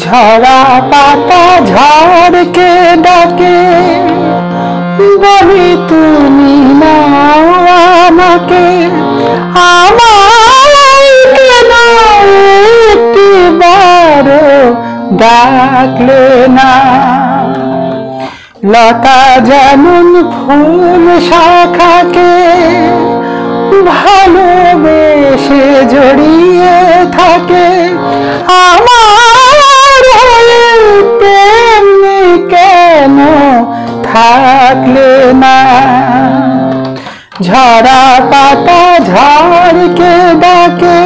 ঝরা পাতা ঝড়কে ডাকে, বলি তুমি নাও আমাকে, আমায় কেন একটিবারও ডাকলে না। লতা যেমন ফুল শাখাকে ভালোবেসে জড়িয়ে থাকে, আমার হয়ে তেমনি কেন থাকলে না। ঝরা পাতা ঝড়কে ডাকে,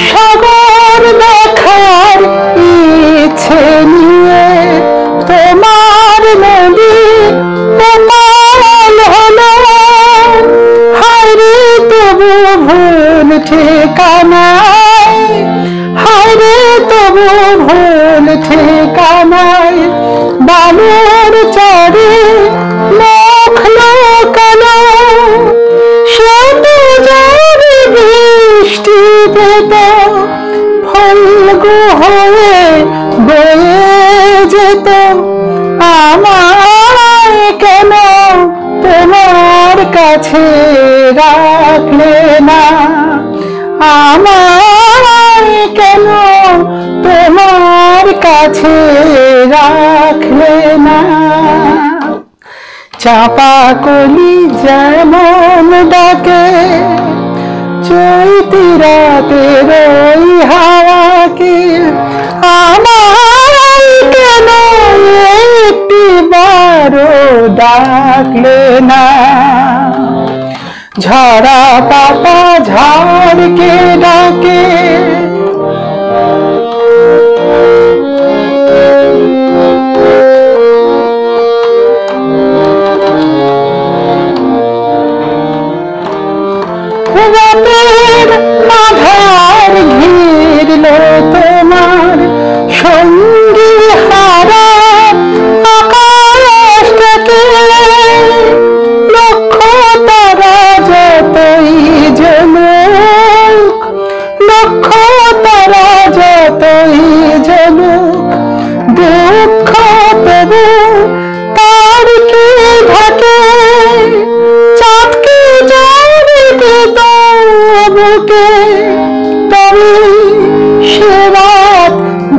সাগর দেখার ইচ্ছে নিয়ে তোমার নদী তোমার হলো, হায়রে তবু ভুল ঠিকানায়, হায়রে তবু ভুল ঠিকানায়, বালুর চরে মুখ লোকালো, সে তো জোরে বৃষ্টি পেত, ফলগু হয়ে বয়ে যেত, আমায় কেন তোমার কাছে রাখলে না, আমায় কেন তোমার কাছে রাখলে না। চাপা কলি যেমন ডাকে চৈতি রাতের ওই হাওয়াকে, আমায় কেন একটিবারও ডাকলে না। ঝরা পাতা ঝড়কে ডাকে, রাতের আধার ঘিরল তোমার সঙ্গী হারা আকাশটাকে, লক্ষ তারা যতই জ্বলুক, লক্ষ তারা যতই জ্বলুক, দুঃখ তবু তার কি ঢাকে, চাঁদকে জানিতে বুকে তবে সে রাত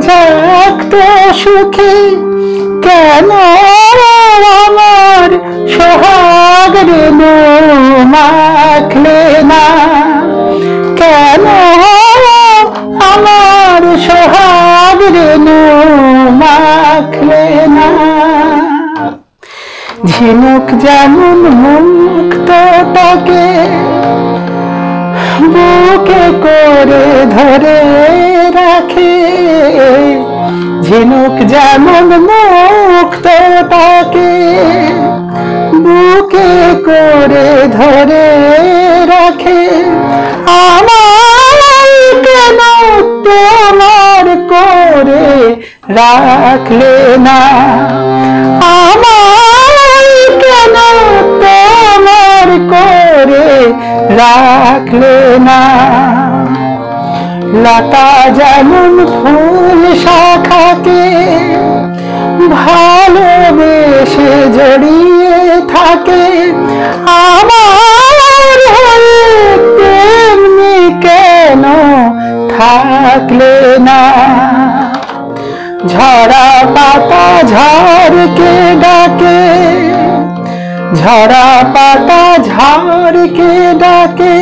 জাগত সুখে, কেন আমার সোহাগ রেণু মাখলে না, কেন আমার সোহাগ রেণু মাখলে না। ঝিনুক যেমন মুক্ত তাকে বুকে করে ধরে রাখে, ঝিনুক যেমন মুক্ত তাকে বুকে করে ধরে রাখে, আমায় কেন তোমার করে রাখলে না, আমায় কেন তোমার করে রাখলে না। লতা যেমন ফুল শাখাকে ভালোবেসে জড়িয়ে থাকে, আমার হয়ে তেমনি কেন থাকলে না। ঝরা পাতা ঝড়কে ডাকে, ঝরা পাতা ঝড়কে ডাকে।